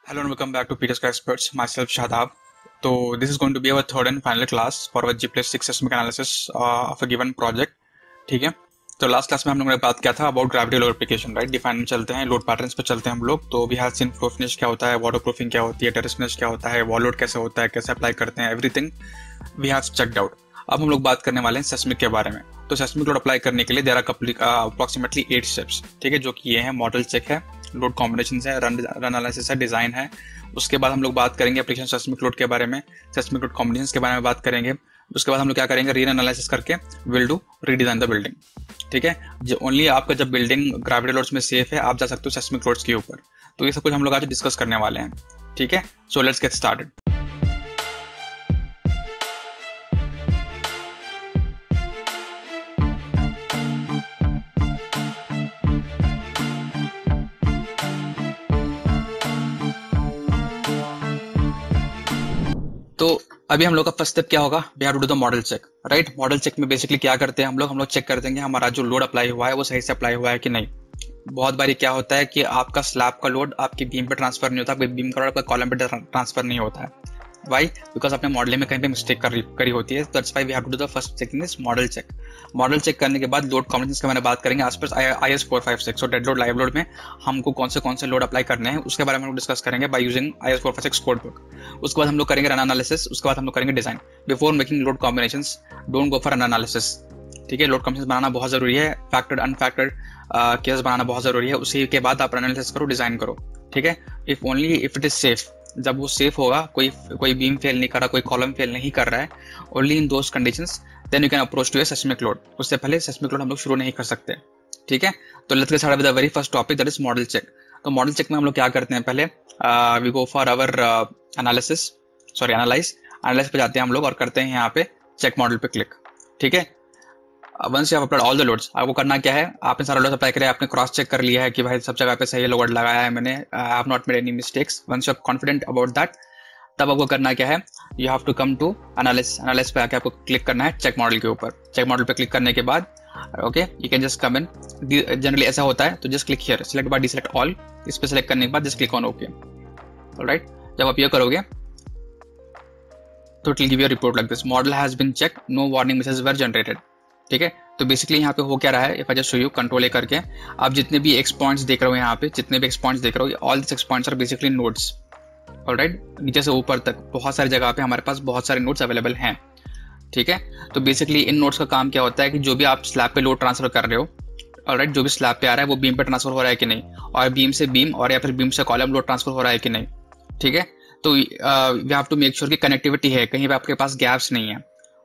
Hello and welcome back to Peter Sky Experts. Myself Shadab. So this is going to be our third and final class for our G+6 seismic analysis of a given project. ठीक है, तो last class में हम लोगों ने बात किया था about gravity load application, right. Define में चलते हैं, लोड पैटर्न्स पे चलते हैं हम लोग। तो we have seen flow finish क्या होता है, वाटर प्रूफिंग क्या होती है, टेरेस फिनिश क्या होता है, वॉल लोड कैसे होता है, कैसे अप्लाई करते हैं, everything we have checked out. अब हम लोग बात करने वाले हैं सेस्मिक के बारे में। तो सेस्मिक लोड अप्लाई करने के लिए देयर आर अप्रोक्सीमेटली 8 स्टेप्स, ठीक है, जो कि ये है मॉडल चेक है, लोड कॉम्बिनेशन है, रन एनालिसिस है, डिजाइन है। उसके बाद हम लोग बात करेंगे एप्लीकेशन सेस्मिक लोड के बारे में, सेस्मिक लोड कॉम्बिनेशन के बारे में बात करेंगे। उसके बाद हम लोग क्या करेंगे, री एनालिसिस करके will do redesign the building, ठीक है। जो ओनली आपका जब बिल्डिंग ग्रेविटी लोड्स में सेफ है, आप जा सकते हो सेस्मिक लोड्स के ऊपर। तो ये सब कुछ हम लोग आज डिस्कस करने वाले हैं, ठीक है। So let's get started. तो अभी हम लोग का फर्स्ट स्टेप क्या होगा, we have to do the model check, right. Model check में बेसिकली क्या करते हैं हम लोग चेक करते हैं कि हमारा जो लोड अप्लाई हुआ है वो सही से अप्लाई हुआ है कि नहीं। बहुत बारी क्या होता है कि आपका स्लैब का लोड आपकी बीम पे ट्रांसफर नहीं होता, आपके बीम का लोड आपका कॉलम पे ट्रांसफर नहीं होता है। वाई? बिकॉज आपने मॉडलिंग में कहीं पे मिस्टेक करी होती है। That's why we have to do the first checking is model check. Model check करने के बाद लोड कॉम्बिनेशंस के बारे में बात करेंगे एज पर IS 456 और डेड लोड लाइव लोड में हमको कौन से लोड अप्लाई करने हैं उसके बारे में हम डिस्कस करेंगे by using IS 456 code book. उसके बाद हम लोग करेंगे रन एनालिसिस, उसके बाद हम लोग करेंगे design. Before making load combinations don't go for run analysis, ठीक है। लोड कॉम्बिनेशंस बनाना बहुत जरूरी है, फैक्टर्ड अनफैक्टर्ड केस बनाना बहुत जरूरी है। उसी के बाद आप एनालिसिस करो, डिजाइन करो, ठीक है। If only if it is safe, जब वो सेफ होगा, कोई बीम फेल नहीं कर रहा, कोई कॉलम फेल नहीं कर रहा है, only in those conditions then you can approach to a seismic load. उससे पहले सेस्मिक लोड हम लोग शुरू नहीं कर सकते, ठीक है। तो let's get started with the very first topic, that is model check. तो मॉडल चेक में हम लोग क्या करते हैं, पहले we go for our analysis, sorry analyse पे जाते हैं हम लोग और करते हैं यहाँ पे चेक मॉडल पे क्लिक, ठीक है। Once you have applied all the loads, आपको करना क्या है, आपने सारा लोड अप्लाई किया, आपने क्रॉस चेक कर लिया है कि भाई सब जगह पे सही लोड लगाया है मैंने, I have not made any mistakes. Once you are confident about that, तब आपको करना क्या है, you have to come to analysis पे आके आपको क्लिक करना है चेक मॉडल के ऊपर। चेक मॉडल पे क्लिक करने के बाद okay you can just come in. Generally ऐसा होता है, तो just click here, select by deselect all. इस पे सिलेक्ट करने के बाद just click on okay, alright. जब आप ये करोगे तो it will give you a report like this, model has been checked, no warning message were generated, ठीक है। तो बेसिकली यहाँ पे हो क्या रहा है, if I just show you control ए करके, आप जितने भी एक्स पॉइंट्स देख रहे हो यहाँ पे, जितने भी एक्स पॉइंट्स देख रहे हो, all this X points are basically nodes, alright. नीचे से ऊपर तक बहुत सारी जगह पे हमारे पास बहुत सारे नोड्स अवेलेबल हैं, ठीक है। तो बेसिकली इन नोड्स का काम क्या होता है कि जो भी आप स्लैब पे लोड ट्रांसफर कर रहे हो, ऑलराइट, जो भी स्लैब पे आ रहा है वो बीम पे ट्रांसफर हो रहा है कि नहीं, और बीम से बीम और या फिर बीम से कॉलम लोड ट्रांसफर हो रहा है कि नहीं, ठीक है। तो we have to make sure कि कनेक्टिविटी है, कहीं पे आपके पास गैप्स नहीं है,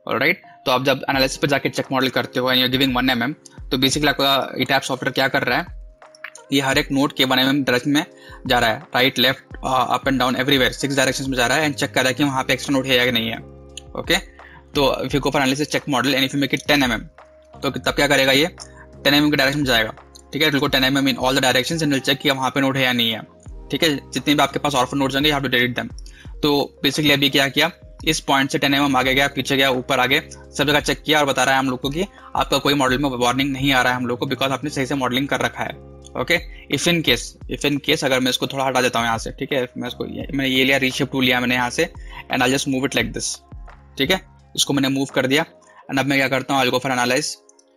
ऑलराइट। तो आप जब एनालिसिस पे जाके चेक मॉडल करते हो and you are giving 1 mm, तो बेसिकली आपका ईटैप सॉफ्टवेयर क्या कर रहा है, ये हर एक नोड के 1 mm डायरेक्शन में जा रहा है, right left up and down everywhere 6 directions में जा रहा है, एंड चेक कर रहा है कि वहां पे एक्स्ट्रा नोड है या नहीं है, ओके। तो if you go for analysis check model and if you make it 10 mm, तो तब क्या करेगा, ये 10 mm के डायरेक्शन में जाएगा, ठीक है। It will go 10 mm in all the directions and will check कि वहां पे नोड है या नहीं है, ठीक है। जितने भी आपके पास ऑर्फन नोड्स होंगे, you have to delete them. तो बेसिकली अभी क्या किया, इस पॉइंट से 10 mm आगे गया, पीछे गया, ऊपर आगे, सब जगह चेक किया और बता रहा है हम लोग को कि आपका कोई मॉडल में वार्निंग नहीं आ रहा है हम लोग को, बिकॉज आपने सही से मॉडलिंग कर रखा है, ओके। इफ इन केस अगर मैं इसको थोड़ा हटा देता हूँ यहाँ से, ठीक है, मैंने ये लिया, रीशेप टूल लिया मैंने यहाँ से, and I just move it like this, ठीक है। इसको मैंने मूव कर दिया एंड अब मैं क्या करता हूँ, I go for analyse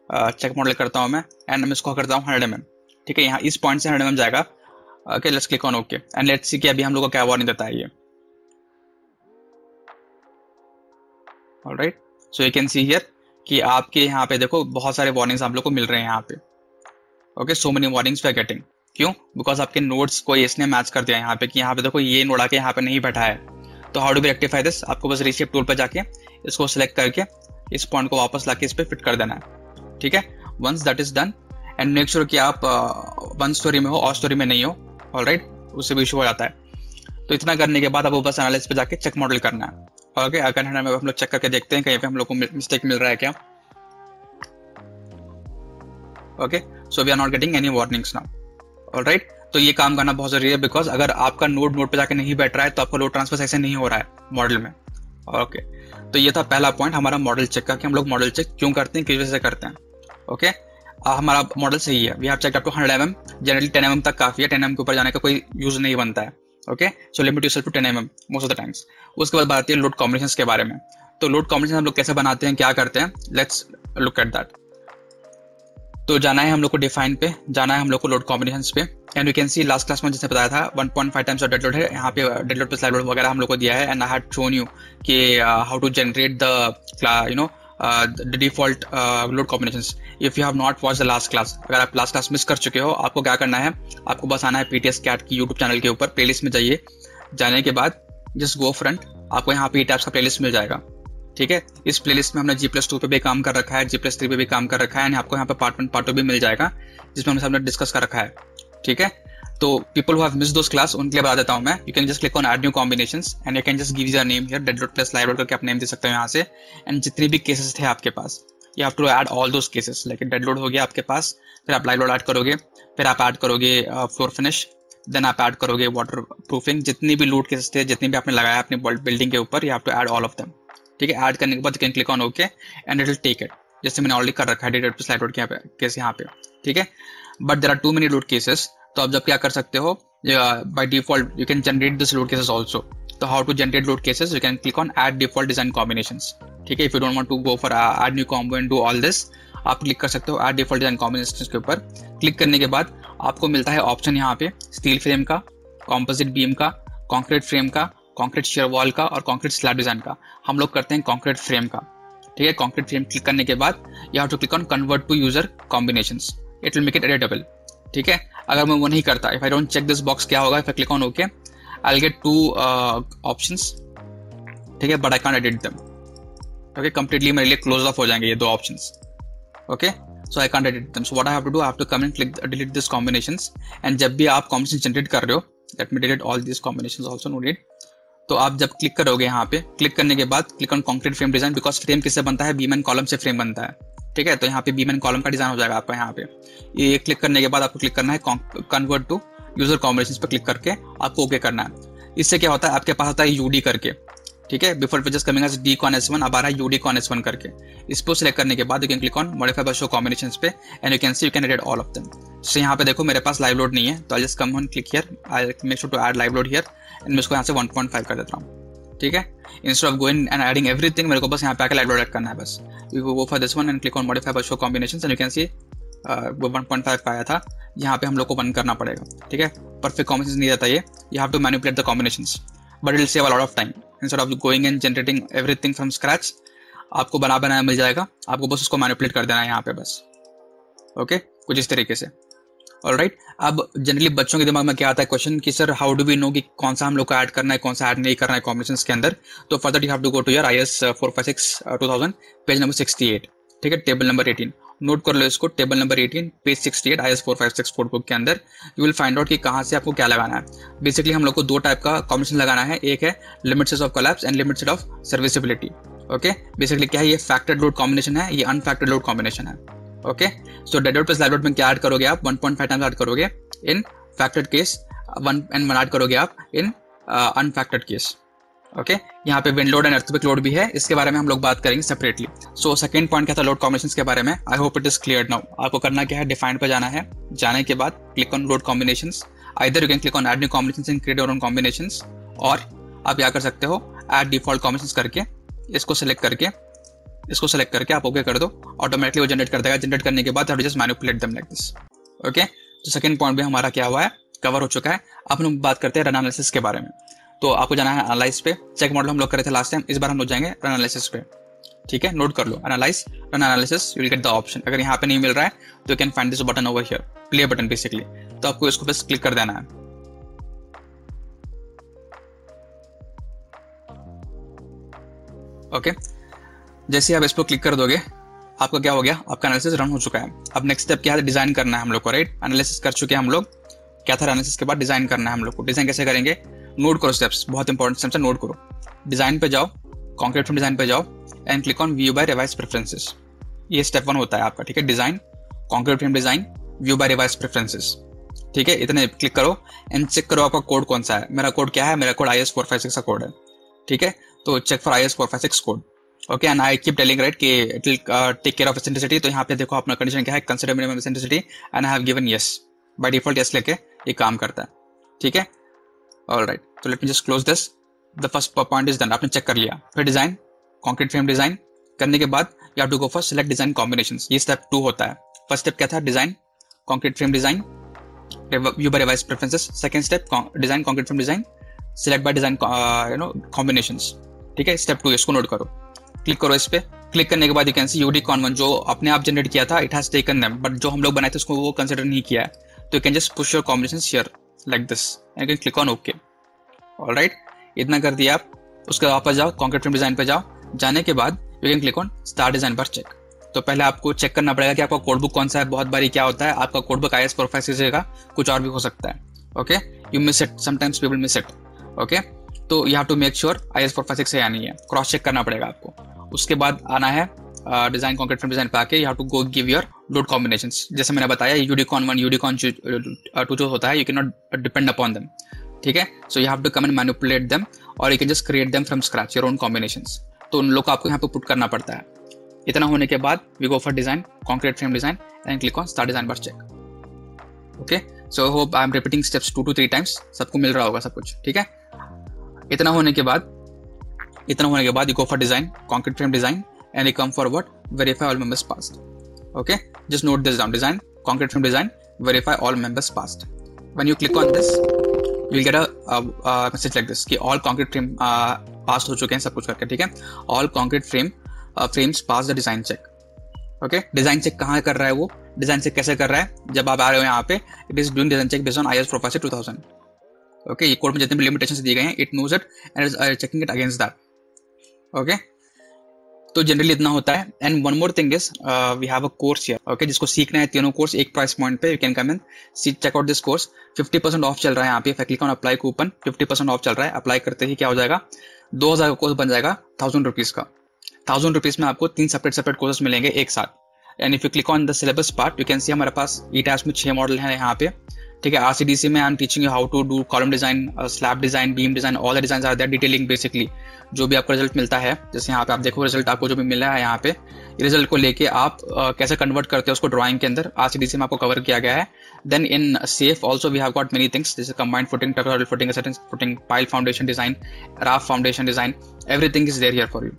check model करता हूँ मैं, एंड मैं इसको करता हूँ 100 mm, ठीक है। यहाँ इस पॉइंट से 100 mm जाएगा, okay. Let's click on okay and let's see कि अभी हम लोग को क्या वार्निंग देता है ये, alright. So you can see here कि आपके यहाँ पे देखो बहुत सारे वार्निंग्स आप लोग को मिल रहे हैं यहाँ पे, okay. So many warnings we are getting, क्यों, बिकॉज आपके नोड्स को इसने मैच कर दिया यहाँ पे कि यहाँ पे देखो ये नोड आके यहाँ पे नहीं बैठा है। तो how do we rectify this, आपको बस रीशेप टूल पे जाके इसको सिलेक्ट करके इस पॉइंट को वापस लाके इस पे फिट कर देना है, ठीक है। Once that is done and make sure कि आप 1 स्टोरी में हो और स्टोरी में नहीं हो, ऑलराइट, उससे भी इशू हो जाता है। तो इतना करने के बाद आपको बस एनालिसिस पे जाके चेक मॉडल करना है, ओके। अगर हम लोग चेक करके देखते हैं कहीं पे हम लोग को मिस्टेक मिल रहा है क्या, okay. So we are not getting any warnings now, alright. तो ये काम करना बहुत जरूरी है, बिकॉज अगर आपका नोड पे जाके नहीं बैठ रहा है तो आपका लोड ट्रांसफर ऐसे नहीं हो रहा है मॉडल में, ओके। तो ये था पहला पॉइंट हमारा मॉडल चेक का, कि हम लोग मॉडल चेक क्यों करते हैं, किस वजह से करते हैं, ओके। हमारा मॉडल सही है, we have checked up to 100 mm, generally 10 mm तक काफी है, 10 mm के ऊपर जाने का कोई यूज नहीं बनता है, okay, so limit yourself to 10 mm most of the times. उसके बाद बात आती है लोड कॉम्बिनेशंस के बारे में। तो लोड कॉम्बिनेशन हम लोग कैसे बनाते हैं, क्या करते हैं, लेट्स लुक एट दैट। तो जाना है हम लोग को डिफाइन पे, जाना है हम लोग को लोड कॉम्बिनेशंस पे, and you can C last class में जैसे बताया था 1.5 टाइम्स ऑफ डेड लोड है, यहाँ पे डेड लोड पे स्लाइड लोड वगैरह हम लोग को दिया है, and I had shown you कि how to generate the the default load combinations. If you have not watched the last class, अगर आप लास्ट क्लास मिस कर चुके हो, आपको क्या करना है, आपको बस आना है PTS CAT की यूट्यूब चैनल के ऊपर, प्लेलिस्ट में जाइए, जाने के बाद जस्ट गो फ्रंट, आपको यहाँ पे टैब्स का प्लेलिस्ट मिल जाएगा। ठीक है, इस प्लेलिस्ट में हमने G+2 पे भी काम कर रखा है, G+3 पे भी काम कर रखा है, एंड आपको यहाँ पे पार्ट 1 पार्ट 2 भी मिल जाएगा जिसमें हमने सबने डिस्कस कर रखा है। ठीक है, तो people who have missed those class उनके लिए बता देता हूं मैं। You can just click on add new combinations and you can just give your name here, dead load plus live load करके आप नेम दे सकते हो यहाँ से, एंड जितने भी केसेस थे आपके पास you have to add all those cases. Like dead load हो गया आपके पास, फिर आप लाइव लोड ऐड करोगे, फिर आप ऐड करोगे फ्लोर फिनिश, देन आप ऐड करोगे वाटर प्रूफिंग, जितनी भी लोड केसेस थे, जितनी भी आपने लगाया अपनी बिल्डिंग के ऊपर, you have to add all of them. ठीक है, ऐड करने के बाद you can click on okay and it will take it, जैसे मैंने ऑलरेडी कर रखा है dead load plus live load case यहाँ पे। ठीक है, but there are too many load cases, तो आप जब क्या कर सकते हो, by default you can generate this load cases also. So how to generate load cases, you can click on add default design combinations. ठीक है, if you don't want to go for add new combo and do all this, आप click कर सकते हो add default design combinations के ऊपर। Click करने के बाद आपको मिलता है ऑप्शन यहाँ पे स्टील फ्रेम का, कॉम्पोजिट बीम का, कॉन्क्रीट फ्रेम का, कॉन्क्रीट शेयर वॉल का और कॉन्क्रीट स्लैब डिजाइन का। हम लोग करते हैं कॉन्क्रीट फ्रेम का। ठीक है, कॉन्क्रीट फ्रेम क्लिक करने के बाद you have to click on convert to user combinations, it will make it editable. ठीक है, अगर मैं वो नहीं करता, if I don't check this box, क्या होगा, if I click on okay I will get 2 options. ठीक है, but I can't edit them. Okay, completely मेरे लिए क्लोज ऑफ हो जाएंगे ये 2 options. Okay, so I can't edit them, so what I have to do, I have to come and click delete this combinations, and जब भी आप combination generate कर रहे हो, let me delete all this combinations also, no need. तो आप जब click करोगे यहाँ पे, क्लिक करने के बाद click on concrete frame design, because frame किससे बनता है, बीम एंड कॉलम से फ्रेम बनता है। ठीक है, तो यहाँ पे बीम एंड कॉलम का डिजाइन हो जाएगा आपका यहाँ पे। ये क्लिक करने के बाद आपको क्लिक करना है कन्वर्ट टू यूजर कॉम्बिनेशंस पे क्लिक करके आपको ओके करना है। इससे क्या होता है, आपके पास आता है यूडी करके। ठीक है, before just coming as D con S1, अब आ रहा है यूडी कॉन S1 करके। इसको सिलेक्ट करने के बाद you can click on modify by show combinations पे and you can see you can edit all of them. So यहाँ पे देखो मेरे पास लाइव लोड नहीं है, तो I just come on click here, I make sure to add live load here, and मैं इसको यहाँ से 1.5 कर देता हूँ। ठीक है, instead of going and adding everything, मेरे को बस यहाँ पे आकर लाइव लोड ऐड करना है बस। You go for this one and click on modify by show combinations and you can see वो 1.5 पाया था, यहाँ पे हम लोग को 1 करना पड़ेगा। ठीक है, परफेक्ट कॉम्बिनेशन नहीं रहता ये, you have to manipulate the combinations, but it will save a lot of time. Instead of going and generating everything from scratch, आपको बनाया मिल जाएगा, आपको बस उसको मैनिपुलेट कर देना है यहाँ पे बस। ओके, कुछ इस तरीके से। ऑलराइट, अब जनरली बच्चों के दिमाग में क्या आता है क्वेश्चन कि sir how do we know कि कौन सा हम लोग को ऐड करना है, कौन सा ऐड नहीं करना है कॉम्बिनेशंस के अंदर। तो for that you have to go to your IS 456-2000 page number 68। ठीक है, टेबल नंबर 18 नोट कर लो इसको, table number 18 page 68 IS 456 code book के अंदर यू विल फाइंड आउट कि कहाँ से आपको क्या लगाना है। बेसिकली हम लोग को 2 टाइप का कॉम्बिनेशन लगाना है, एक है limit set of collapse and limit set of serviceability. Okay, basically क्या है, ये फैक्टर्ड लोड कॉम्बिनेशन है, ये अनफैक्टर्ड लोड कॉम्बिनेशन है। Okay, so dead load plus live load में क्या ऐड करोगे आप, 1.5 टाइम्स ऐड करोगे इन फैक्टर्ड केस, 1 ऐड करोगे आप इन अनफैक्टर्ड केस। ओके, यहाँ पे wind load and earthquake load भी है, इसके बारे में हम लोग बात करेंगे सेपरेटली। सो सेकंड पॉइंट क्या था लोड कॉम्बिनेशंस के बारे में, I hope it is clear now. आपको करना क्या है, डिफाइन पे जाना है, जाने के बाद click on load combinations, either you can click on add new combinations and create your own combinations, और आप क्या कर सकते हो, ऐड डिफॉल्ट कॉम्बिनेशंस करके इसको सेलेक्ट करके आप ओके कर दो, ऑटोमेटिकली वो जनरेट कर देगा। जनरेट करने के बाद just manipulate them like this. Okay, तो सेकंड पॉइंट भी हमारा क्या हुआ है, कवर हो चुका है। अब हम बात करते हैं रन एनालिसिस के बारे में। तो आपको जाना है एनालाइज पे, चेक मॉडल हम लोग करे थे लास्ट टाइम, इस बार हम लोग जाएंगे रन एनालिसिस पे। ठीक है, नोट कर लो, analyse run analysis, you will get the option. अगर यहाँ पे नहीं मिल रहा है तो you can find this button over here, play button basically, तो आपको इसको बस क्लिक कर देना है। ओके, जैसे आप इस पर क्लिक कर दोगे आपका क्या हो गया, आपका एनालिसिस रन हो चुका है। अब नेक्स्ट स्टेप क्या है, डिजाइन करना है हम लोग को। राइट, एनालिसिस कर चुके हैं हम लोग, क्या था एनालिसिस के बाद डिजाइन करना है हम लोग को। डिजाइन कैसे करेंगे, नोट करो स्टेप्स, बहुत इंपॉर्टेंट स्टेप्स है, नोट करो। डिजाइन पे जाओ, कॉन्क्रीट फ्रेम डिजाइन पे जाओ and click on view by revise preferences. ये स्टेप 1 होता है आपका। ठीक है, design, concrete frame design, view by revise preferences. ठीक है, इतने क्लिक करो एंड चेक करो आपका कोड कौन सा है। मेरा कोड क्या है, मेरा कोड IS 456 का कोड है। ठीक है, तो check for IS 456 code. Okay, and I keep telling right कि it will take care of eccentricity. तो यहाँ पे देखो अपना कंडीशन क्या है, consider minimum eccentricity, and I have given yes, by default yes लेके ये काम करता है। ठीक है, ऑलराइट, तो let me just close this. The first point is done, आपने चेक कर लिया। फिर डिजाइन कॉन्क्रीट फ्रेम डिजाइन करने के बाद you have to go for select design combinations. ये स्टेप 2 होता है। फर्स्ट स्टेप क्या था? Design concrete frame design, view by revise preferences. Second step design concrete frame design, select by design combinations. ठीक है, स्टेप 2 इसको नोट करो। Click करो इस पे। क्लिक करने के बाद यू कैन सी यूडी कॉन1 जो अपने आप जनरेट किया था, it has taken them, but जो हम लोग बनाए थे उसको वो कंसिडर नहीं किया है। तो you can just push your combinations here like this and you can click on okay. Alright, इतना कर दिया आप। उसके बाद वापस जाओ, कॉन्क्रीट फ्रेम डिजाइन पे जाओ। जाने के बाद you can click on start design पर चेक। तो पहले आपको चेक करना पड़ेगा कि आपका कोड बुक कौन सा है। बहुत बारी क्या होता है, आपका कोड बुक IS 456 का कुछ और भी हो सकता है। Okay, you miss it, sometimes people miss it. Okay, तो you have to make sure IS 456 है या नहीं है, क्रॉस चेक करना पड़ेगा आपको। उसके बाद आना है डिजाइन कॉन्क्रीट फ्रेम डिजाइन पे आके you have to go give your load combinations. जैसे मैंने बताया, यूडीकॉन1 यूडीकॉन2 जो होता है, you can not depend upon them. ठीक है, so you have to come and manipulate them और you can just create them from scratch your own combinations. तो उन लोग को आपको यहाँ पे पुट करना पड़ता है। इतना होने के बाद we go for design concrete frame design and click on start design पर check. Okay, so hope I am repeating steps 2 to 3 times. सबको मिल रहा होगा सब कुछ। ठीक है, इतना होने के बाद you go for design concrete frame design and you come for what? Verify all members passed. Okay, just note this down. Design concrete frame design, verify all members passed. When you click on this you will get a message like this कि all concrete frame passed हो चुके हैं सब कुछ करके। ठीक है, all concrete frames pass the design check. Okay, design check कहाँ कर रहा है वो, design check कैसे कर रहा है? जब आप आ रहे हो यहाँ पे, it is doing design check based on IS 456 2000. Okay, ये कोड में जितने भी लिमिटेशंस दिए गए हैं, it knows it and is checking it against that. Okay, तो जनरली इतना होता है। And one more thing is we have a course here. Okay, जिसको सीखना है तीनों कोर्स एक प्राइस पॉइंट पे, you can come and check out this course. 50% off चल रहा है यहाँ पे। Click on apply coupon, 50% off चल रहा है। अप्लाई करते ही क्या हो जाएगा, 2000 का कोर्स बन जाएगा 1000 रुपीज का। 1000 रुपीज में आपको 3 सेपरेट कोर्सेस मिलेंगे एक साथ। And if you click on the syllabus part, you can see हमारे पास ETAS में 6 मॉडल है यहाँ पे। ठीक है, RCDC में I am teaching you how to do column design, slab design, beam design, all the design are there. Detailing basically जो भी आपको रिजल्ट मिलता है, जैसे यहाँ पे आप देखो रिजल्ट आपको जो भी मिला है यहाँ पे, रिजल्ट को लेके आप कैसे कन्वर्ट करते हो उसको ड्राइंग के अंदर, RCDC में आपको कवर किया गया है। Then in safe also we have got many things, जैसे combined footing, tectorial footing, footing, pile foundation design, raft foundation design, everything is there here for you.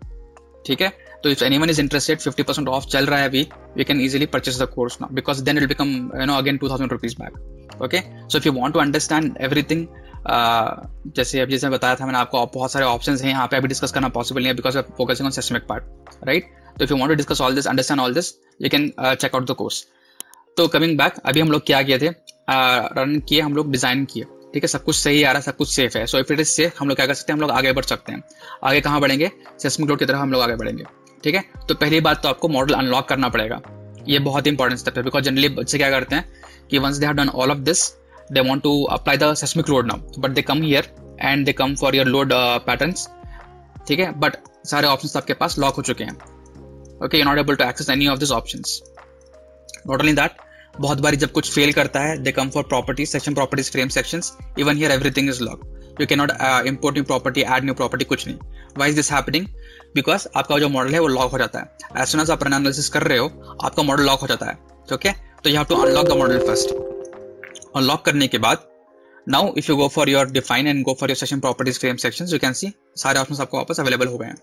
ठीक है, तो if anyone is interested, 50% off चल रहा है अभी, we can easily purchase the course now because then it become again 2000 rupees back. Okay, so if you want to understand everything, जैसे अभी जैसे बताया था मैंने आपको, बहुत सारे ऑप्शंस हैं यहाँ पे, अभी डिस्कस करना पॉसिबल नहीं है because focusing on systemic part, right? तो if you want to discuss all this, understand all this, you can check out the course. तो कमिंग बैक, अभी हम लोग क्या किए थे, रन किए हम लोग, डिजाइन किए। ठीक है, सब कुछ सही आ रहा है, सब कुछ सेफ है। So if it is safe, हम लोग क्या कर सकते हैं, हम लोग आगे बढ़ सकते हैं। आगे कहाँ बढ़ेंगे? सिस्टमिक लोड की तरफ हम लोग आगे बढ़ेंगे। ठीक है, तो पहली बात तो आपको मॉडल अनलॉक करना पड़ेगा। ये बहुत इंपॉर्टेंट स्टेप है बिकॉज जनरली बच्चे क्या करते हैं कि once they have done all of this, they want to apply the systemic load now, but they come here and they come for your load patterns. ठीक है, बट सारे options आपके पास लॉक हो चुके हैं। Okay, you not able to access any of this options. Not only that, बहुत बारी जब कुछ फेल करता है, they come for properties, section properties, frame sections, even here everything is lock. You can not import new property, add new property, कुछ नहीं। Why is this happening? Because आपका जो मॉडल है वो लॉक हो जाता है। एज सुन एज आप रन एनालिसिस कर रहे हो, आपका मॉडल लॉक हो जाता है। ओके, तो you have to unlock the model first. Unlock करने के बाद now if you go for your define and go for your section properties, frame sections, you can see सारे ऑप्शंस आपको वापस अवेलेबल हो गए हैं।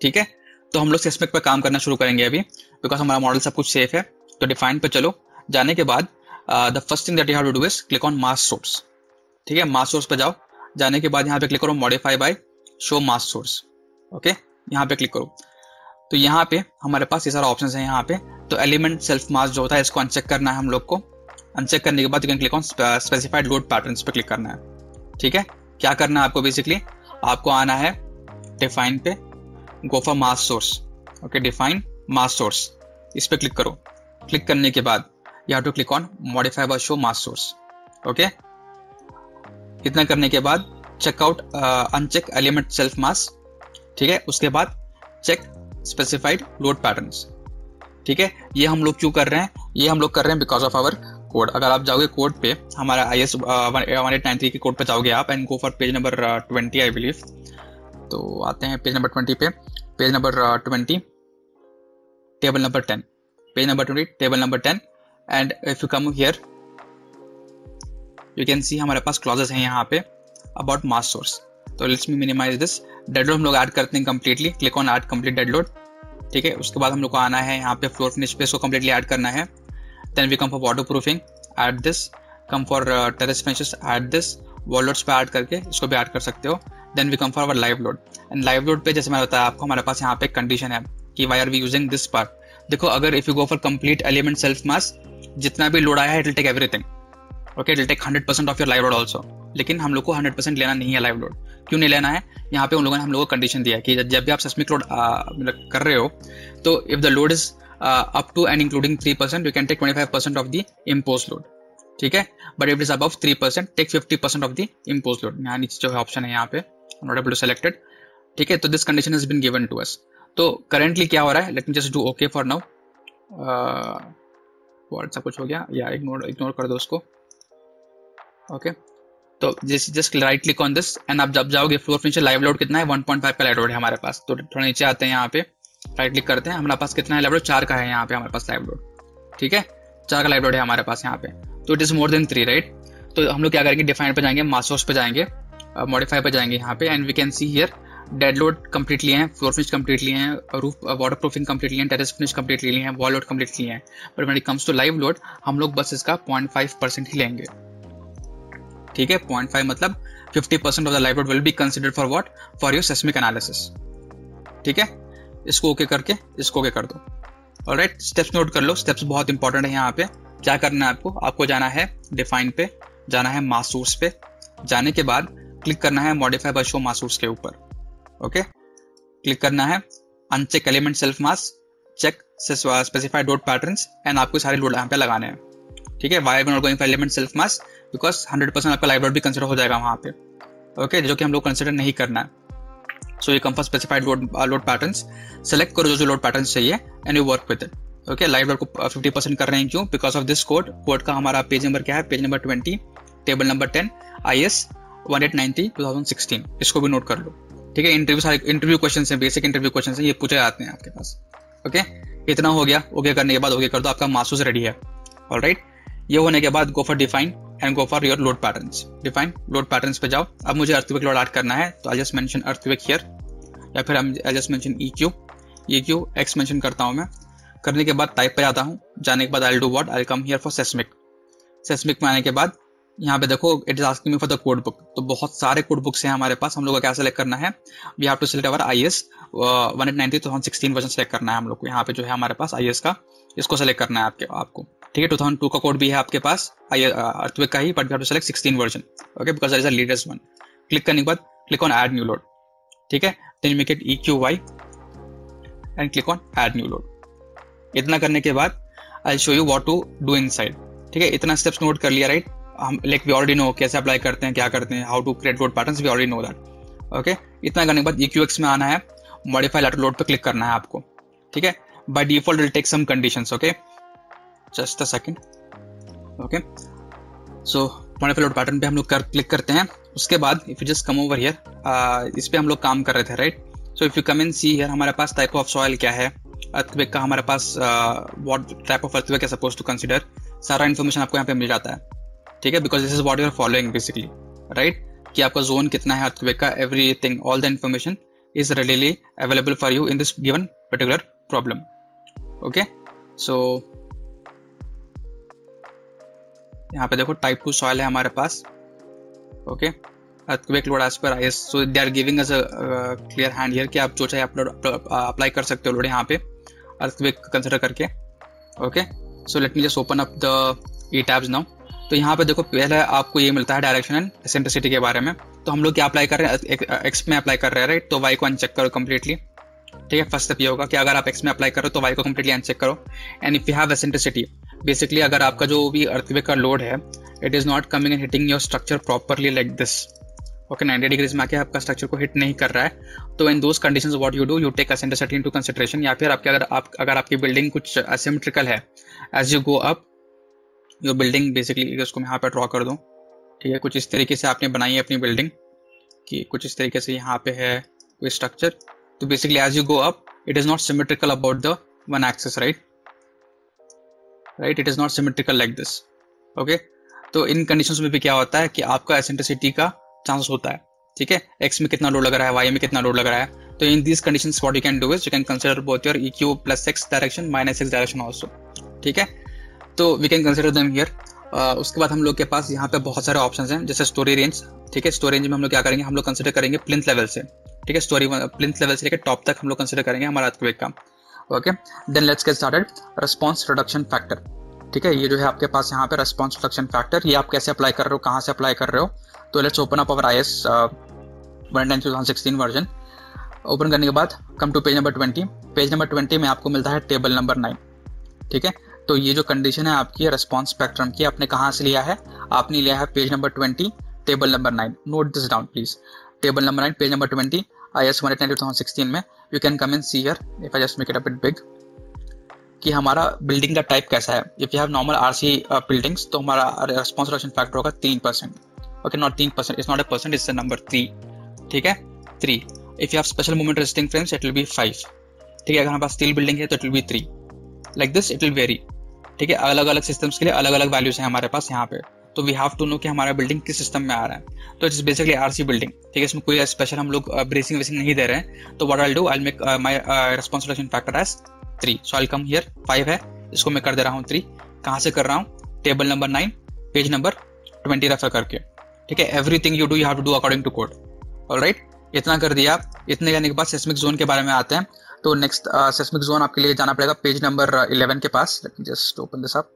ठीक है, तो हम लोग सिस्टमिक पर काम करना शुरू करेंगे अभी बिकॉज हमारा मॉडल सब कुछ सेफ है। तो डिफाइन पे चलो, जाने के बाद the first thing that you have to do is click on mass source. ठीक है, मास सोर्स पे जाओ। जाने के बाद यहाँ पे क्लिक करो modify by show mass source. Okay, यहाँ पे क्लिक करो। तो यहाँ पे हमारे पास ये सारा ऑप्शन है यहाँ पे। तो एलिमेंट सेल्फ मास जो होता है, इसको अनचेक करना है हम लोग को। अनचेक करने के बाद you can click on specified load patterns पे क्लिक करना है। ठीक है, क्या करना है आपको? बेसिकली आपको आना है डिफाइन पे, go for mass source. Okay, define mass source, इस पे क्लिक करो। क्लिक करने के बाद you have to click on modify by show mass source. Okay, इतना करने के बाद check out uncheck element self mass. ठीक है, उसके बाद चेक स्पेसिफाइड लोड पैटर्न्स। ठीक है, ये हम लोग क्यों कर रहे हैं? ये हम लोग कर रहे हैं बिकॉज ऑफ आवर कोड। अगर आप जाओगे कोड पे, हमारा IS 1893 के कोड पे जाओगे आप and go for page number 20 I believe. तो आते हैं पेज नंबर 20 पे। Page number 20, table number 10, page number 20, table number 10। And if you come here, you can see हमारे पास क्लॉजेस हैं यहाँ पे। About mass source. तो let's me minimise this. Dead load हम लोग ऐड करते हैं completely, click on add complete dead load. ठीक है, उसके बाद हम लोग को आना है यहाँ पे फ्लोर फिनिश पे, इसको कंप्लीटली ऐड करना है। Then we come for water proofing, add this, come for terrace finishes, add this, wall loads पे ऐड करके इसको भी ऐड कर सकते हो। Then we come for our live load, and live load पे जैसे मैंने बताया आपको, हमारे पास यहाँ पे कंडीशन है कि why are we using this part. देखो अगर if you go for complete element self mass, जितना भी लोड आया है it will take everything, okay, it will take 100% of your live load also. लेकिन हम लोग को 100% लेना नहीं है लाइव लोड। क्यों नहीं लेना है? यहाँ पे उन लोगों ने हम लोगों को कंडीशन दिया है कि जब भी आप सेस्मिक लोड कर रहे हो, तो if the load is up to and including 3%, you can take 25% off the impose load. ठीक है, but if it is above 3%, take 50% off the impose load. यहाँ नीचे जो है ऑप्शन है यहाँ पे, नॉट एबल टू सेलेक्टेड। ठीक है, तो this condition has been given to us. तो करेंटली क्या हो रहा है, let me just do okay for now. सब कुछ हो गया, या इग्नोर कर दो उसको। ओके, तो just right click on this, and आप जब जाओगे फ्लोर फिनिश, लाइव लोड कितना है 1.5 का लाइव लोड है हमारे पास। तो थोड़ा नीचे आते हैं, यहाँ पे राइट क्लिक करते हैं, हमारे पास कितना है लाइव लोड, 4 का है यहाँ पे हमारे पास लाइव लोड। ठीक है, 4 का लाइव लोड है हमारे पास यहाँ पे, तो it is more than 3, right. तो हम लोग क्या करेंगे, डिफाइन पे जाएंगे, मास सोर्स पे जाएंगे, मॉडिफाई पे जाएंगे यहाँ पे, and we can see here dead load complete लिए हैं, फ्लोर फिनिश कंप्लीट लिए हैं, रूफ वाटर प्रूफिंग कंप्लीट लिए हैं, टेरेस फिनिश कंप्लीट लिए हैं, वॉल लोड कंप्लीट लिए हैं। But when it comes to live load, हम लोग बस इसका 0.5% ही लेंगे। ठीक है, 0.5 मतलब 50% off the live load will be considered for what, for your seismic analysis. ठीक है, इसको ओके करके इसको ओके कर दो। ऑलराइट, स्टेप्स नोट कर लो, स्टेप्स बहुत इंपॉर्टेंट है। यहाँ पे क्या करना है आपको जाना है डिफाइन पे, जाना है मास सोर्स पे, जाने के बाद क्लिक करना है modify by show mass source के ऊपर। ओके, क्लिक करना है uncheck element self mass, check specified load patterns, and आपको सारे लोड यहाँ पे लगाने हैं। ठीक है, why we not going for element self mass, because 100% आपका लाइव लोड भी कंसिडर हो जाएगा वहाँ पे। ओके, जो कि हम लोग कंसिडर नहीं करना है। सो ये come for specified load patterns, select करो जो लोड पैटर्न्स चाहिए, and you work with it. Okay, live load को 50% कर रहे हैं, क्यों? बिकॉज ऑफ दिस कोड का हमारा पेज नंबर क्या है, page number 20, table number 10, IS 1890/2016। इसको भी नोट कर लो। ठीक है, इंटरव्यू क्वेश्चन है, बेसिक इंटरव्यू क्वेश्चन है, ये पूछे जाते हैं आपके पास। ओके, इतना हो गया। ओके करने के बाद ओके कर दो, आपका मास सोर्स रेडी है। ऑलराइट, ये होने के बाद go for define and go for your load patterns. Define load patterns पे जाओ। अब मुझे अर्थक्वेक लोड ऐड करना है, तो I just mention earthquake here, या फिर I just mention EQ X mention करता हूं मैं। करने के बाद टाइप पे जाता हूं, जाने के बाद आई will do what, I will come here for seismic में आने के बाद यहाँ पे देखो it is asking me for the code book. तो बहुत सारे कोड बुक्स हैं हमारे पास, हम लोग को क्या सेलेक्ट करना है, we have to select our IS 1890/2016 version select करना है हम लोग को। यहाँ पे जो है हमारे पास IS का, इसको सेलेक्ट करना है आपको। ठीक है, 2002 का कोड भी है आपके पास अर्थक्वेक का ही, but we have to select 16 version. Okay, because that is the latest one. Click करने के बाद click on add new load. ठीक है, then make it EQY and click on add new load. इतना करने के बाद I show you what to do inside. ठीक है, इतना स्टेप्स नोट कर लिया, राइट। हम लाइक वी ऑलरेडी नो कैसे अप्लाई करते हैं, क्या करते हैं, how to create load patterns, we already know that. Okay, इतना करने के बाद EQX में आना है, मॉडिफाई लैटरल लोड पे क्लिक करना है आपको। ठीक है, by default will take some conditions. Okay, just a second. Okay, so modify load pattern पे हम लोग क्लिक करते हैं। उसके बाद if you just come over here, इस पे हम लोग काम कर रहे थे, right. So if you come in C here, हमारे पास टाइप ऑफ सॉइल क्या है, अर्थक्वेक का हमारे पास व्हाट टाइप ऑफ अर्थक्वेक है सपोज टू कंसीडर, सारा इन्फॉर्मेशन आपको यहाँ पे मिल जाता है। ठीक है, because this is what you are following basically, right, कि आपका जोन कितना है अर्थक्वेक का, everything, all the information is readily available for you in this given particular problem. Okay, so यहाँ पे देखो टाइप 2 सॉइल है हमारे पास। ओके, अर्थक्वेक लोड एज पर IS, so they are giving us a clear hand here कि आप जो चाहे अप्लाई कर सकते हो लोड यहाँ पे अर्थक्वेक कंसिडर करके। Okay, so let me just open up the E tabs now. तो यहाँ पे देखो पहले आपको ये मिलता है डायरेक्शन एंड एसेंट्रिसिटी के बारे में। तो हम लोग क्या अप्लाई कर रहे हैं, एक्स में अप्लाई कर रहे हैं, राइट। तो वाई को अनचेक करो कंप्लीटली। ठीक है, फर्स्ट स्टेप ये होगा कि अगर आप एक्स में अप्लाई करो तो वाई को कंप्लीटली अनचेक करो। And if you have eccentricity, basically अगर आपका जो भी अर्थक्वेक का लोड है it is not coming and hitting your structure properly like this. Okay, 90 degrees में आके आपका स्ट्रक्चर को हिट नहीं कर रहा है, तो in those conditions what you do, you take eccentricity into consideration. या फिर आपके अगर आपकी बिल्डिंग कुछ असिमेट्रिकल है, as you go up your building, basically इसको मैं यहाँ पे ड्रॉ कर दूँ। ठीक है, कुछ इस तरीके से आपने बनाई है अपनी बिल्डिंग कि कुछ इस तरीके से यहाँ पे है कोई स्ट्रक्चर। तो basically as you go up it is not symmetrical about the one axis, right, it is not symmetrical like this. Okay, तो इन कंडीशंस में भी क्या होता है कि आपका एसेंट्रिसिटी का चांसेस होता है, ठीक है, एक्स में कितना लोड लग रहा है, वाई में कितना लोड लग रहा है। तो in these conditions what you can do is you can consider both your EQ plus x direction minus x direction also, ठीक है। तो we can consider them here. उसके बाद हम लोग के पास यहाँ पे बहुत सारे ऑप्शंस हैं, जैसे स्टोरी रेंज, ठीक है। स्टोरी रेंज में हम लोग क्या करेंगे, हम लोग कंसीडर करेंगे प्लिंथ लेवल से, ठीक है, स्टोरी प्लिंथ लेवल से लेकर टॉप तक हम लोग कंसीडर करेंगे हमारा अर्थक्वेक का, okay. Then let's get started. Response reduction factor, ठीक है, ये जो है आपके पास यहाँ पे रिस्पांस रिडक्शन फैक्टर, ये आप कैसे अप्लाई कर रहे हो, कहाँ से अप्लाई कर रहे हो। तो let's open up our IS 110/2016 version. Open करने के बाद come to page number 20। Page number 20 में आपको मिलता है टेबल नंबर 9, ठीक है। तो ये जो कंडीशन है आपकी रिस्पांस स्पेक्ट्रम की, आपने कहाँ से लिया है, आपने लिया है page number 20 table number 9। Note this down please, table number 9 page number 20 IS 110/2016 में। You can come in see here if I just make it a bit big कि हमारा बिल्डिंग का टाइप कैसा है। If you have normal RC buildings तो हमारा response reduction factor होगा 3%, okay, not 3%, it's not a percent, it's a number 3, ठीक है, 3। If you have special moment resisting frames it will be 5, ठीक है। अगर हमारे पास स्टील बिल्डिंग है तो it will be 3, like this it will very, ठीक है। अलग अलग सिस्टम्स के लिए अलग अलग वैल्यूज हैं हमारे पास यहाँ पे, तो वी हैव टू नो कि हमारा बिल्डिंग किस सिस्टम में आ रहा है। तो इट्स बेसिकली RC बिल्डिंग, ठीक है, इसमें कोई स्पेशल हम लोग ब्रेसिंग वेसिंग नहीं दे रहे हैं। तो what I will do, I will make my response reduction factor as 3, so I will come here 5 है, इसको मैं कर दे रहा हूँ 3। कहाँ से कर रहा हूँ, table number 9 page number 20 refer करके, ठीक है। Everything you do you have to do according to code, alright. इतना कर दिया आप। इतने करने के बाद सेस्मिक जोन के बारे में आते हैं। तो नेक्स्ट सेस्मिक जोन आपके लिए जाना पड़ेगा पेज नंबर 11 के पास। Let me just open this up,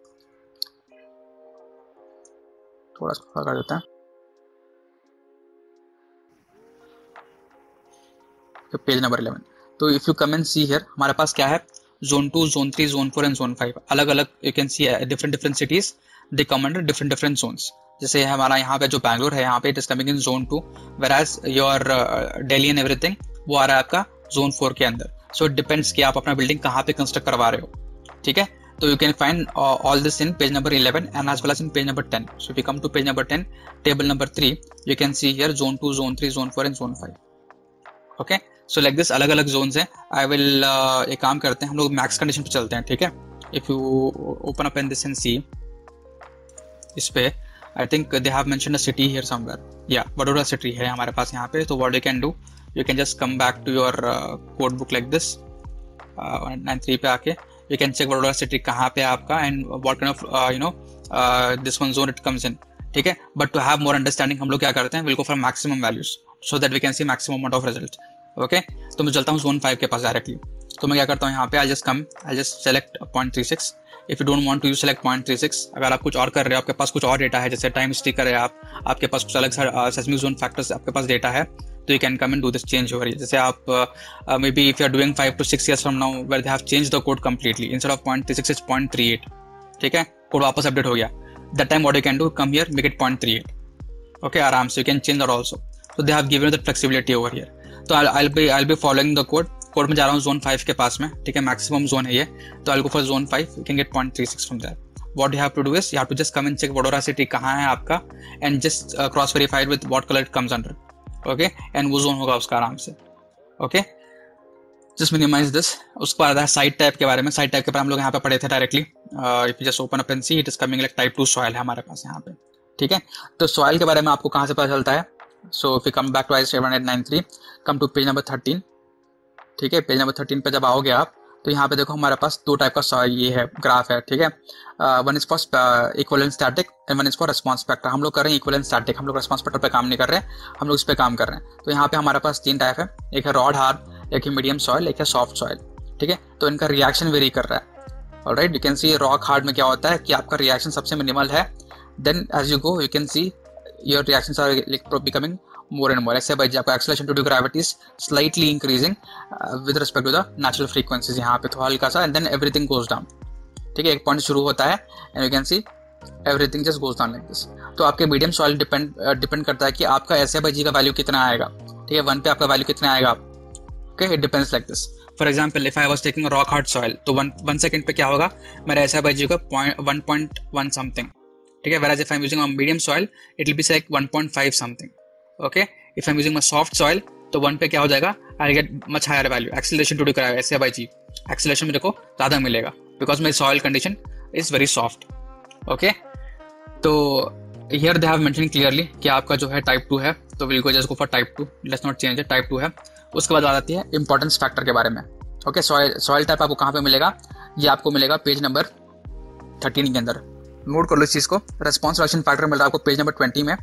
थोड़ा सा कर देता है। Page number 11। तो if you come and see here, हमारे पास क्या है, zone 2, zone 3, zone 4 and zone 5 अलग अलग। You can see different cities they come under different zones. जैसे हमारा यहाँ पे जो बैंगलोर है, यहाँ पे it is coming in zone 2, whereas your Delhi and everything वो आ रहा है आपका जोन 4 के अंदर। सो इट डिपेंड्स कि आप अपना बिल्डिंग कहाँ पे कंस्ट्रक्ट करवा रहे हो, ठीक है। तो you can find all this in page number 11 and as well as in page number 10. So if you come to page number 10, table number 3, you can see here zone 2, zone 3, zone 4 and zone 5. Okay, so like this अलग अलग zones हैं। I will एक काम करते हैं, हम लोग max condition पे चलते हैं, ठीक है। If you open up in this and see, इस पे I think they have mentioned a city here somewhere. Yeah, Vadodara city है हमारे पास यहाँ पे। तो what you can do, you can just come back to your code book like this, 9.3 पे आके you can check Vadodara city कहाँ पे आपका and what kind of this one zone it comes in, ठीक है। But to have more understanding हम लोग क्या करते हैं, we'll go for maximum values so that we can see maximum amount of result, okay। तो मैं चलता हूँ zone 5 के पास डायरेक्टली। तो मैं क्या करता हूँ यहाँ पे, I just select 0.36. If you don't want to use select 0.36, अगर आप कुछ और कर रहे हो, आपके पास कुछ और डेटा है, जैसे टाइम स्टिकर है, आपके पास कुछ अलग सेस्मिक जोन फैक्टर्स आपके पास डेटा है, तो you can come and do this change over. जैसे आप maybe if you are doing 5 to 6 years from now where they have changed the code completely, instead of 0.36 it's 0.38, ठीक है, code वापस update हो गया। That time what you can do, come here, make it 0.38, okay, आराम से you can change that also. So they have given you that flexibility over here. तो I'll be following the code में जा रहा हूँ zone 5 के पास में, ठीक है, मैक्सिमम जोन है ये। तो I'll go for zone 5, you can get 0.36 from there. What you have to do is you have to just come and check Vadodara city कहाँ है आपका and just cross verify with what color it comes under, okay, and वो zone होगा उसका आराम से, okay। Just minimize this. उसके बाद साइड टाइप के बारे में, साइड टाइप के बारे में हम लोग यहाँ पे पढ़े थे directly. If you just open up and see, it is coming like type 2 soil है हमारे पास यहाँ पे, ठीक है। तो सॉइल के बारे में आपको कहाँ से पता चलता है, so if you come back to IS 7893, come to page number 13, ठीक है। पेज नंबर 13 पे जब आओगे आप, तो यहाँ पे देखो हमारे पास दो टाइप का ये है ग्राफ है, ठीक है। One is for equivalent static and one is for response spectra. हम लोग कर रहे हैं इक्विवेलेंट स्टैटिक, हम लोग रिस्पांस स्पेक्टर पे काम नहीं कर रहे हैं, हम लोग इस पे काम कर रहे हैं। तो यहाँ पे हमारे पास 3 टाइप है, एक है रॉड हार्ड, एक है मीडियम सॉइल, एक है सॉफ्ट सॉइल, ठीक है। तो इनका रिएक्शन वेरी कर रहा है, alright. You can C rock hard में क्या होता है कि आपका रिएक्शन सबसे मिनिमल है, then as you go you can see your reactions are becoming more and more. ऐसे भाई आपका acceleration due to gravity is slightly increasing with respect to the natural frequencies यहाँ पे, तो हल्का सा and then everything goes down, ठीक है। एक पॉइंट शुरू होता है and you can see everything just goes down like this. तो आपके मीडियम सॉइल डिपेंड करता है कि आपका SI/G का वैल्यू कितना आएगा, ठीक है। 1 पे आपका वैल्यू कितना आएगा, okay, it depends like this. For example if I was taking rock hard soil, तो 1 सेकंड पे क्या होगा, मेरा SI/G का 1.1 समथिंग, ठीक है। whereas if I'm using a medium soil it will be like 1.5 something, okay। if I'm using my soft soil, तो 1 पे क्या हो जाएगा, I'll get much higher value, acceleration to do कराएगा SI/G, acceleration मेरे को ज़्यादा मिलेगा because my soil condition is very soft, okay। तो here they have mentioned clearly कि आपका जो है टाइप 2 है, तो will go just go for type 2, let's not change it, type 2 है। उसके बाद बात आती है इंपॉर्टेंस फैक्टर के बारे में। ओके, सॉइल टाइप आपको कहाँ पे मिलेगा, ये आपको मिलेगा पेज नंबर 13 के अंदर। नोट कर लो इस चीज़ को। रेस्पॉन्स रिडक्शन फैक्टर मिल रहा है आपको पेज नंबर 20 में।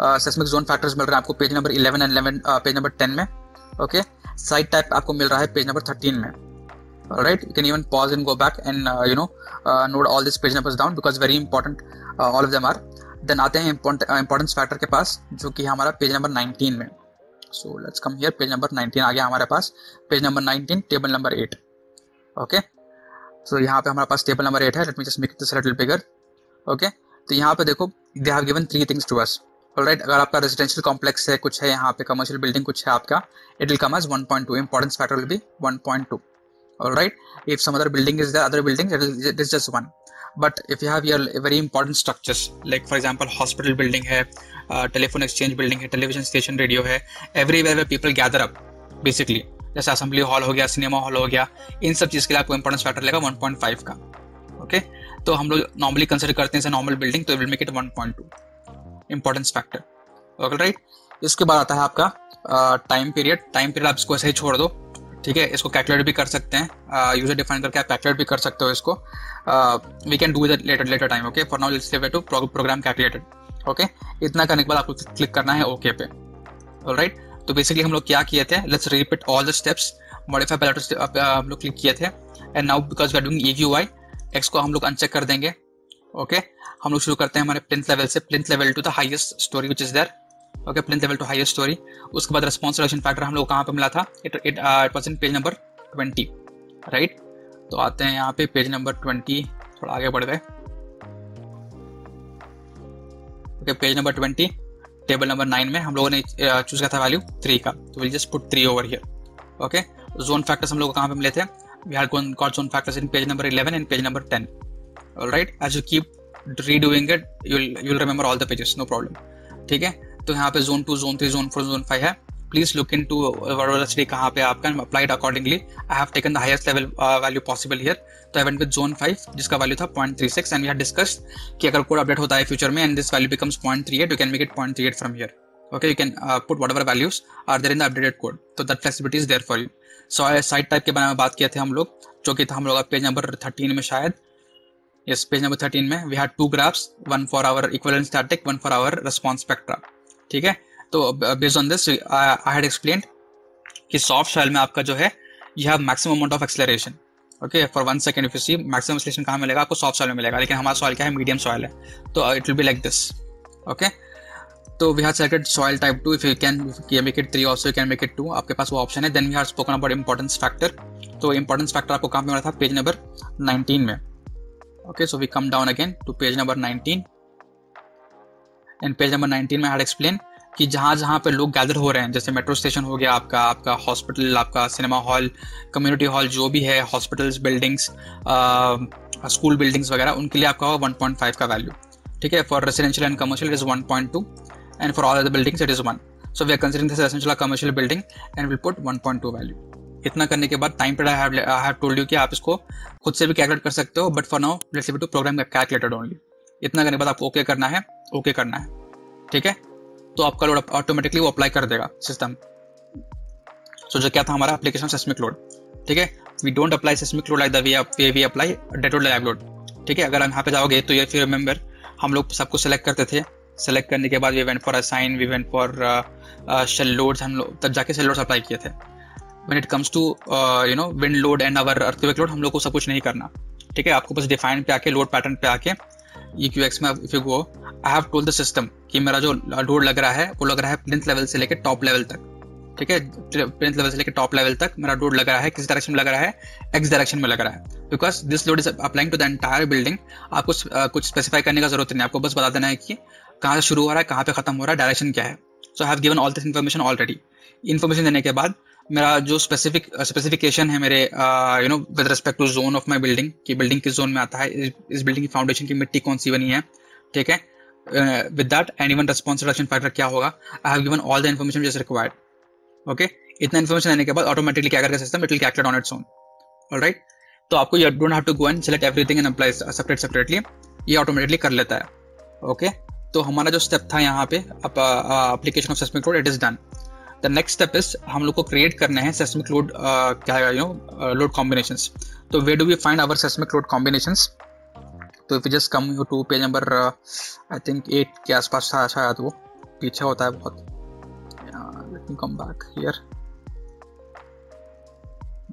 सेस्मिक जोन फैक्टर्स मिल रहे हैं आपको page number 11 and page number 10 में। ओके, साइड टाइप आपको मिल रहा है पेज नंबर 13 में। Right, you can even pause and go back and note all this page numbers down because very important all of them are. Then आते हैं importance factor के पास, जो कि हमारा पेज नंबर 19 में। So let's come here, page number 19 आ गया हमारे पास। Page number 19, table number 8। Okay, so यहाँ पे हमारे पास टेबल नंबर 8 है। Let me just make this little bigger. Okay, तो यहाँ पे देखो, they have given 3 things to us. Alright, अगर आपका रेजिडेंशियल कॉम्प्लेक्स है, कुछ है यहाँ पे, कमर्शियल बिल्डिंग कुछ है आपका, it will come as 1.2, importance factor will be 1.2। Alright, if some other building is there, other building, it is just 1। But if you have your very important structures, like for example hospital building है, telephone exchange building है, television station, radio है, everywhere where people gather up basically, जैसे assembly hall हो गया, cinema hall हो गया, इन सब चीज के लिए आपको इंपॉर्टेंस फैक्टर लगेगा 1.5 का। ओके, तो हम लोग नॉर्मली कंसिडर करते हैं नॉर्मल बिल्डिंग, तो will make it 1.2 importance factor. Okay, right. इसके बाद आता है आपका टाइम पीरियड। टाइम पीरियड आप इसको ऐसे ही छोड़ दो, ठीक है। इसको कैलकुलेट भी कर सकते हैं, यूजर डिफाइन करके आप कैलकुलेट भी कर सकते हो इसको। We can do it later time. Okay, for now let's leave it to program calculated. Okay, इतना करने के बाद आपको क्लिक करना है ओके पे। ऑलराइट, तो बेसिकली हम लोग क्या किए थे, let's repeat all the steps. Modify pallet हम लोग क्लिक किए थे, and now because we are doing EQI, x को हम लोग अनचेक कर देंगे। ओके, हम लोग शुरू करते हैं हमारे प्लिंथ लेवल से, plinth level to the highest storey which is there. Okay, plinth level to highest storey. उसके बाद रेस्पॉन्स रिडक्शन फैक्टर हम लोग कहाँ पे मिला था, it was in page number 20। Right, तो आते हैं यहाँ पे पेज नंबर 20, थोड़ा आगे बढ़ गए। Okay, page number 20, table number 9 में हम लोगों ने चूज किया था वैल्यू 3 का, तो will just put 3 over here. Okay, zone factors हम लोग कहाँ पे मिले थे, we had got zone factors in page number 11 and page number 10। Alright, as you keep redoing it you'll remember all the pages, no problem। ठीक है, तो यहाँ पे जोन 2, जोन 3, जोन 4, जोन 5 है। Please look into word कहाँ पे आपका applied accordingly. I have taken the highest level value possible here, तो आई वेंट विद जोन 5 जिसका वैल्यू था 0.36, एंड वी हैड डिस्कस्ड कि अगर कोड अपडेट होता है फ्यूचर में and this value becomes 0.38, you can make it 0.38 from here. Okay, you can put whatever values are there in the updated code, तो that flexibility is there for you. So side type के बारे में बात किए थे हम लोग, जो कि था हम लोग पेज नंबर 13 में शायद, yes, पेज नंबर 13 में we had 2 graphs, one for our equivalent static, one for our response spectra। ठीक है, तो based on this I had explained कि सॉफ्ट सॉइल में आपका जो है you have maximum amount of acceleration। okay, for 1 second if you see maximum acceleration कहाँ मिलेगा आपको, सॉफ्ट सॉइल में मिलेगा, लेकिन हमारा सॉइल क्या है, मीडियम सॉइल है, तो it will be like this। okay, तो we have selected soil type 2, if you can make it 3 also you can make it 2, आपके पास वो ऑप्शन है। then we have spoken about importance factor, तो importance factor आपको कहाँ पे मिला था, पेज नंबर 19 में। Okay, so we come down again to page number 19, and page number 19 में I had explained कि जहाँ पे लोग गैदर हो रहे हैं, जैसे मेट्रो स्टेशन हो गया आपका हॉस्पिटल, आपका सिनेमा हॉल, कम्युनिटी हॉल, जो भी है, हॉस्पिटल्स, बिल्डिंग्स, स्कूल बिल्डिंग्स वगैरह, उनके लिए आपका 1.5 का वैल्यू। ठीक है, for residential and commercial it is 1.2, and for all other buildings it is 1। So we are considering this residential commercial building and will put 1.2 value. इतना करने के बाद time period I have told you कि आप इसको खुद से भी कैलकुलेट कर सकते हो, but for now let's leave it to program calculated only. इतना करने के बाद आपको ओके करना है, ओके करना है। ठीक है, तो आपका लोड ऑटोमेटिकली वो अप्लाई कर देगा सिस्टम। सो जो क्या था हमारा एप्लीकेशन सेस्मिक लोड। ठीक है, we don't apply seismic load like the way we apply dead load live load. ठीक है, अगर हम यहाँ पे जाओगे तो ये फिर रिमेंबर हम लोग सबको सेलेक्ट करते थे, सेलेक्ट करने के बाद we went for assign, we went for shell loads, हम लोग तब जाके शेल लोड्स अप्लाई किए थे। When it comes to wind load and our earthquake load, हम लोग को सब कुछ नहीं करना। ठीक है, आपको बस डिफाइन पे आके, लोड पैटर्न पे आके, EQX में if you go, I have told the system कि मेरा जो लोड लग रहा है वो लग रहा है प्लिंथ लेवल से लेके टॉप लेवल तक। ठीक है, प्लिंथ लेवल से लेके टॉप लेवल तक मेरा लोड लग रहा है, किस डायरेक्शन में लग रहा है, एक्स डायरेक्शन में लग रहा है, because this load is applying to the entire building. आपको कुछ स्पेसिफाई करने का जरूरत नहीं, आपको बस बता देना है कि कहाँ से शुरू हो रहा है, कहाँ पे खत्म हो रहा है, डायरेक्शन क्या है। So I have given all this information already. Information देने के बाद मेरा जो स्पेसिफिकेशन है मेरे with respect to zone of my building, कि बिल्डिंग किस जोन में आता है, इस बिल्डिंग की फाउंडेशन की मिट्टी कौन सी बनी है। ठीक है, with that and even response reduction factor क्या होगा, I have given all the information which is required. Okay, इतना इन्फॉर्मेशन देने के बाद ऑटोमेटिकली क्या करेगा system, it will calculate on its own. Alright, तो आपको don't have to go and select everything and apply separately, ये ऑटोमेटिकली कर लेता है। ओके, तो हमारा जो स्टेप था यहाँ पे application of seismic load it is done. The next step is हम लोग को क्रिएट करना है सेस्मिक लोड क्या है लोड कॉम्बिनेशंस। तो way do we find our seismic load combinations? तो if you just come to page number I think 8 के आसपास था शायद, वो पीछे होता है बहुत। Let me come back here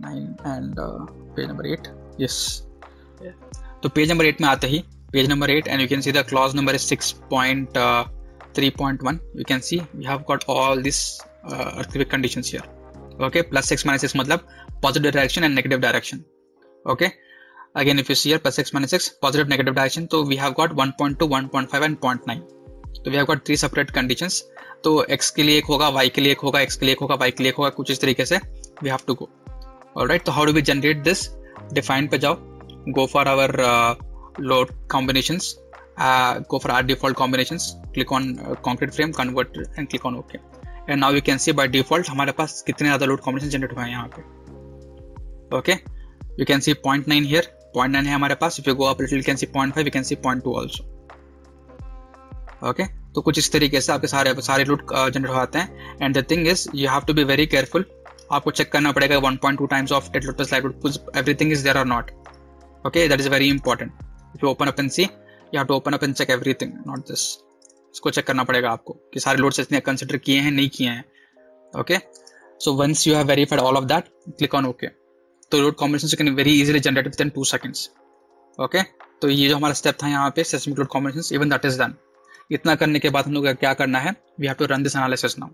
9 and page number 8 yes. तो पेज नंबर 8 में आते ही page number 8 and you can see the clause number is 6.3.1. you can see we have got all these earthquake conditions here. Okay, plus 6 minus 6 मतलब positive direction and negative direction. Okay, again if you see here plus 6 minus 6 positive negative direction, so we have got 1.2 1.5 and 0.9. तो we have got 3 separate conditions. तो x के लिए एक होगा, y के लिए एक होगा, x के लिए एक होगा, y के लिए एक होगा, कुछ इस तरीके से we have to go. Alright, तो how do we generate this? Define पे जाओ, go for our load combinations, go for our default combinations, click on concrete frame, convert and click on OK. And now you can see by default हमारे पास कितने ज़्यादा load combinations generate हुए हैं यहाँ पे. Okay, you can see 0.9 here, 0.9 है हमारे पास. If you go up a little, you can see 0.5, you can see 0.2 also. Okay, तो कुछ इस तरीके से आपके सारे load generate हो जाते हैं. And the thing is, you have to be very careful. आपको चेक करना पड़ेगा 1.2 times of dead load plus live load, everything is there or not. Okay, that is very important. If you open up and see, you have to open up and check everything, not this. इसको check करना पड़ेगा आपको कि सारे loads इसने consider किए हैं नहीं किए हैं. Okay, so once you have verified all of that, click on okay. तो load combinations you can very easily generate within 2 seconds. Okay, तो ये जो हमारा स्टेप था यहाँ पे seismic load combinations, even that is done. इतना करने के बाद हम लोग क्या करना है, we have to run this analysis now.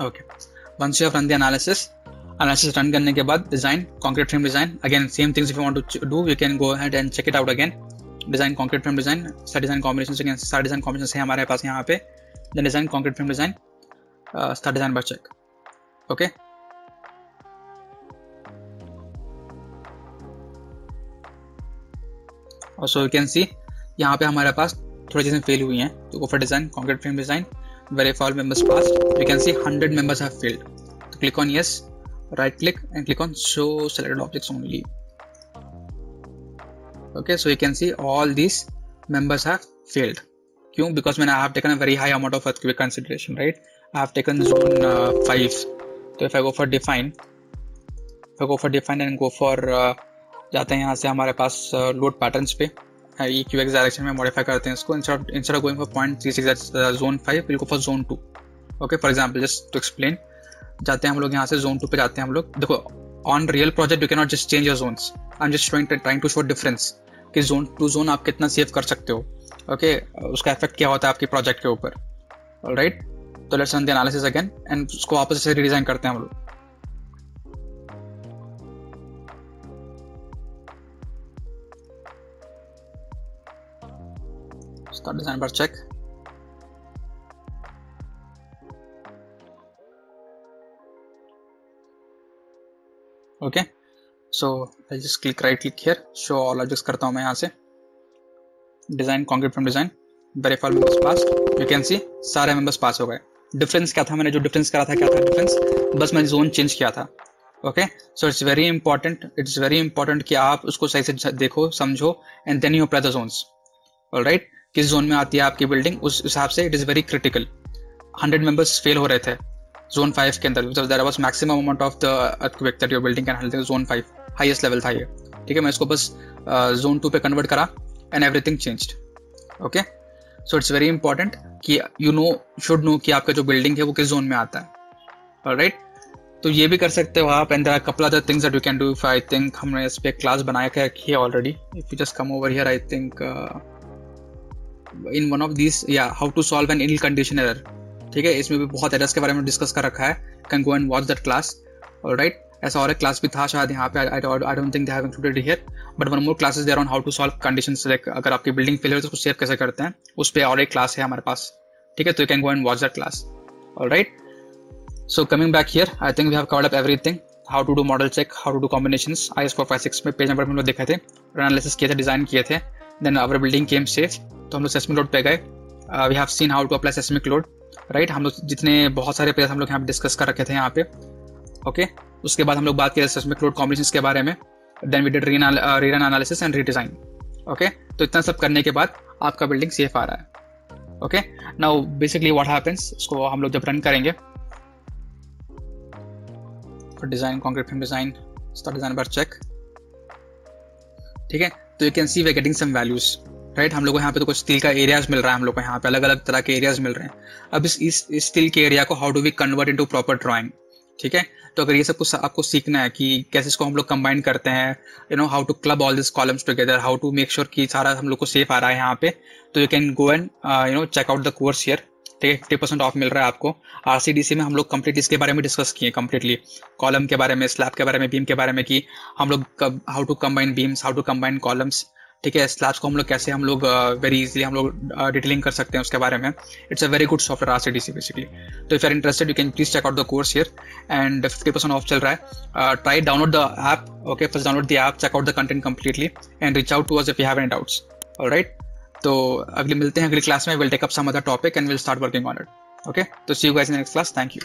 Okay, once you have run the analysis run करने के बाद design concrete frame design, again same things if you want to do you can go ahead and check it out again. design concrete frame design, start design combinations, again start design combinations है हमारे पास यहाँ पे. then design concrete frame design, start design by check. okay, also you can see यहाँ पे हमारे पास थोड़ी चीजें fail हुई हैं. तो go for design concrete frame design, verify all members passed. You can see 100 members have failed. So click on yes, right click and click on show selected objects only. Okay, so you can see all these members have failed. क्यों? Because I have taken a very high amount of earthquake consideration, right? I have taken zone 5. So if I go for define, and go for जाते हैं यहाँ से हमारे पास load patterns पे, EQX direction में modify करते हैं इसको. Instead of going for 0.36 zone 5, will go for zone 2. Okay, for example just to explain, जाते हैं हम लोग यहाँ से zone 2 पे जाते हैं हम लोग. देखो, on real project you can not just change your zones. I am just trying to show difference कि जोन टू जोन आप कितना सेव कर सकते हो. ओके, उसका इफेक्ट क्या होता है आपके प्रोजेक्ट के ऊपर. ऑलराइट, तो let's run the analysis again and उसको वापस से रिडिजाइन करते हैं हम लोग. Start design bar check. Okay, so I'll just right click here, show all objects करता हूँ मैं यहाँ से. Design concrete frame design, verify members passed. You can see सारे members पास हो गए. डिफरेंस क्या था, मैंने जो डिफरेंस करा था क्या था डिफरेंस, बस मैंने जोन चेंज किया था. Okay, so it's very important कि आप उसको सही से देखो, समझो, and then you apply the zones. Alright, किस जोन में आती है आपकी बिल्डिंग, उस हिसाब से it is very critical. 100 members fail हो रहे थे जोन 5 के अंदर, there was maximum amount of the earthquake that your building can handle. Zone 5 highest level था ये. ठीक है, मैं इसको बस जोन 2 पे कन्वर्ट करा and everything changed. Okay, so it's very important कि शुड नो कि आपका जो बिल्डिंग है वो किस जोन में आता है. ऑलराइट, तो ये भी कर सकते हो आप. And there are couple other things that you can do. If I think हमने इस पे क्लास बनाया क्या रखी है already. If you just come over here, I think in one of this, या how to solve an ill condition error. ठीक है, इसमें भी बहुत एरर्स के बारे में डिस्कस कर रखा है. Can go and watch that class. Alright, ऐसा और एक क्लास भी था शायद यहाँ पे. I don't think they have included here, but one more classes there on how to solve conditions. Like अगर आपकी बिल्डिंग फेल हो तो उसको सेव कैसे करते हैं, उस पे और एक क्लास है हमारे पास. ठीक है, तो you can go and watch that class. Alright, so coming back here, I think we have covered up everything. How to do model check, how to do combinations. IS 456 में पेज नंबर हम लोग देखे थे, analysis किए थे, design किए थे. Then our building came safe, तो हम लोग सेस्मिक लोड पे गए. We have seen how to apply seismic load. Right, हम लोग जितने बहुत सारे पेज हम लोग यहाँ पे डिस्कस कर रखे थे यहाँ पे. ओके उसके बाद हम लोग बात करें में क्लोड कॉम्बिनेशंस के बारे में, then we did rerun analysis and redesign. Okay तो इतना सब करने के बाद आपका बिल्डिंग सेफ आ रहा है। Okay now basically what happens, इसको हम लोग जब रन करेंगे design concrete frame design start design bar check, ठीक है, तो you can see we are getting some values, right. हम लोग को यहाँ पे तो कुछ स्टील का एरियाज मिल रहा है, हम लोग को यहाँ पे अलग अलग तरह के एरियाज मिल रहे हैं। अब इस स्टील के एरिया को how do we convert into proper drawing, ठीक है। तो अगर ये सब कुछ आपको सीखना है कि कैसे इसको हम लोग कंबाइन करते हैं, you know how to club all this columns together, how to make sure कि सारा हम लोग को सेफ आ रहा है यहाँ पे, तो you can go and you know check out the course here, ठीक है। 50% ऑफ मिल रहा है आपको। RCDC में हम लोग कंप्लीट इसके बारे में डिस्कस किए, कंप्लीटली कॉलम के बारे में, स्लैब के बारे में, बीम के बारे में, कि हम लोग how to combine beams, how to combine columns, ठीक है। स्लैब्स को हम लोग कैसे हम लोग वेरी इजीली हम लोग डिटेलिंग कर सकते हैं उसके बारे में। It's a very good software RCDC basically. तो if you are interested you can please check out the course here and 50% off चल रहा है। Try download the app, okay, first download the app, check out the content completely and reach out to us if you have any doubts, alright. तो अगले मिलते हैं अगली class में, will take up some other topic and will start working on it, okay. तो see you guys in next class, thank you.